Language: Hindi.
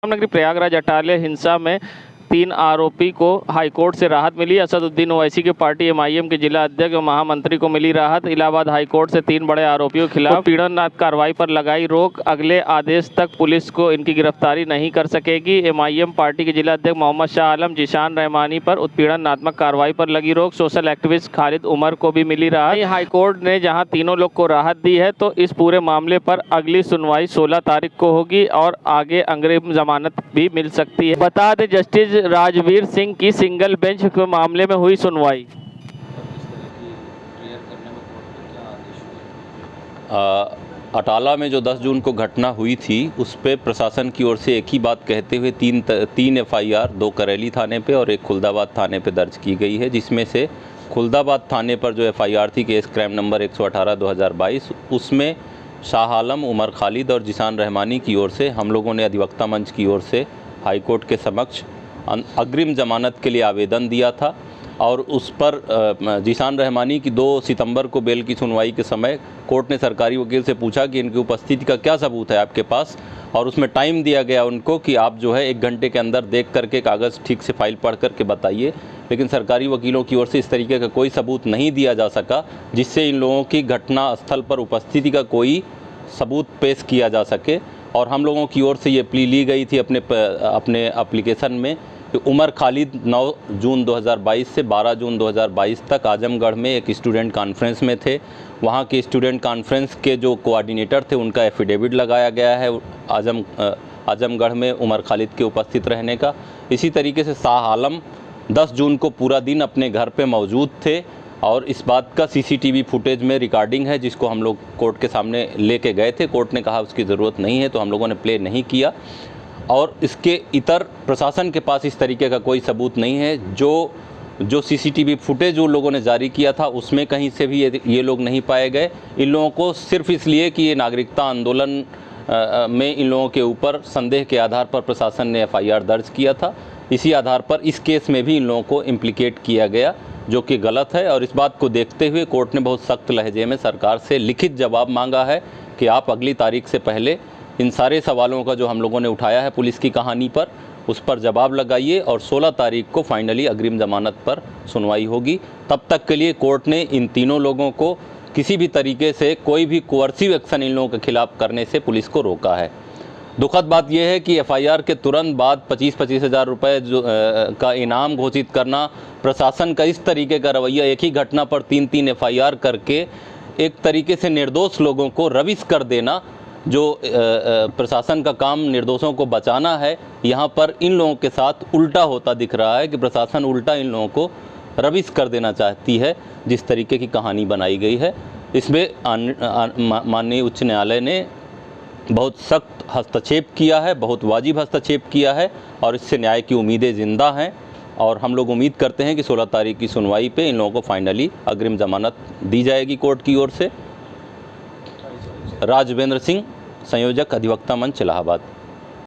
नगरी प्रयागराज अटाले हिंसा में 3 आरोपी को हाईकोर्ट से राहत मिली। असदुद्दीन ओवैसी की पार्टी एमआईएम के जिला अध्यक्ष और महामंत्री को मिली राहत। इलाहाबाद हाईकोर्ट से 3 बड़े आरोपियों के खिलाफ पीड़न कार्रवाई पर लगाई रोक। अगले आदेश तक पुलिस को इनकी गिरफ्तारी नहीं कर सकेगी। एमआईएम पार्टी के जिला अध्यक्ष मोहम्मद शाह आलम जीशान रहमानी पर उत्पीड़नात्मक कार्रवाई पर लगी रोक। सोशल एक्टिविस्ट खालिद उमर को भी मिली राहत। हाईकोर्ट ने जहां तीनों लोग को राहत दी है तो इस पूरे मामले पर अगली सुनवाई 16 तारीख को होगी और आगे अग्रिम जमानत भी मिल सकती है। बता दें, जस्टिस राजवीर सिंह की सिंगल बेंच के मामले में हुई सुनवाई। अटाला में जो 10 जून को घटना हुई थी उस पे प्रशासन की ओर से एक ही बात कहते हुए तीन एफआईआर 2 करेली थाने पे और 1 खुलदाबाद थाने पे दर्ज की गई है, जिसमें से खुलदाबाद थाने पर जो एफआईआर थी केस क्राइम नंबर 118/2022 उसमें शाह आलम, उमर खालिद और जीशान रहमानी की ओर से हम लोगों ने अधिवक्ता मंच की ओर से हाईकोर्ट के समक्ष अग्रिम जमानत के लिए आवेदन दिया था और उस पर जीशान रहमानी की 2 सितंबर को बेल की सुनवाई के समय कोर्ट ने सरकारी वकील से पूछा कि इनकी उपस्थिति का क्या सबूत है आपके पास, और उसमें टाइम दिया गया उनको कि आप जो है 1 घंटे के अंदर देख करके कागज़ ठीक से फाइल पढ़ करके बताइए। लेकिन सरकारी वकीलों की ओर से इस तरीके का कोई सबूत नहीं दिया जा सका जिससे इन लोगों की घटना स्थल पर उपस्थिति का कोई सबूत पेश किया जा सके। और हम लोगों की ओर से ये प्ली ली गई थी अपने एप्लीकेशन में कि उमर खालिद 9 जून 2022 से 12 जून 2022 तक आजमगढ़ में एक स्टूडेंट कॉन्फ्रेंस में थे। वहाँ के स्टूडेंट कॉन्फ्रेंस के जो कोऑर्डिनेटर थे उनका एफिडेविट लगाया गया है आजमगढ़ में उमर खालिद के उपस्थित रहने का। इसी तरीके से शाह आलम 10 जून को पूरा दिन अपने घर पे मौजूद थे और इस बात का सीसीटीवी फुटेज में रिकॉर्डिंग है जिसको हम लोग कोर्ट के सामने लेके गए थे। कोर्ट ने कहा उसकी ज़रूरत नहीं है तो हम लोगों ने प्ले नहीं किया। और इसके इतर प्रशासन के पास इस तरीके का कोई सबूत नहीं है। जो सीसीटीवी फुटेज उन लोगों ने जारी किया था उसमें कहीं से भी ये लोग नहीं पाए गए। इन लोगों को सिर्फ इसलिए कि ये नागरिकता आंदोलन में इन लोगों के ऊपर संदेह के आधार पर प्रशासन ने एफआईआर दर्ज किया था। इसी आधार पर इस केस में भी इन लोगों को इम्प्लीकेट किया गया, जो कि गलत है। और इस बात को देखते हुए कोर्ट ने बहुत सख्त लहजे में सरकार से लिखित जवाब मांगा है कि आप अगली तारीख से पहले इन सारे सवालों का जो हम लोगों ने उठाया है पुलिस की कहानी पर, उस पर जवाब लगाइए और 16 तारीख को फाइनली अग्रिम जमानत पर सुनवाई होगी। तब तक के लिए कोर्ट ने इन तीनों लोगों को किसी भी तरीके से कोई भी कोअर्सिव एक्शन इन लोगों के खिलाफ करने से पुलिस को रोका है। दुखद बात यह है कि एफआईआर के तुरंत बाद 25-25 हज़ार रुपये का इनाम घोषित करना, प्रशासन का इस तरीके का रवैया, एक ही घटना पर 3-3 एफआईआर करके एक तरीके से निर्दोष लोगों को रविश कर देना, जो प्रशासन का काम निर्दोषों को बचाना है, यहाँ पर इन लोगों के साथ उल्टा होता दिख रहा है कि प्रशासन उल्टा इन लोगों को रविश कर देना चाहती है। जिस तरीके की कहानी बनाई गई है इसमें माननीय उच्च न्यायालय ने बहुत सख्त हस्तक्षेप किया है, बहुत वाजिब हस्तक्षेप किया है और इससे न्याय की उम्मीदें ज़िंदा हैं। और हम लोग उम्मीद करते हैं कि 16 तारीख की सुनवाई पे इन लोगों को फाइनली अग्रिम जमानत दी जाएगी कोर्ट की ओर से। राजवेंद्र सिंह, संयोजक अधिवक्ता मंच इलाहाबाद।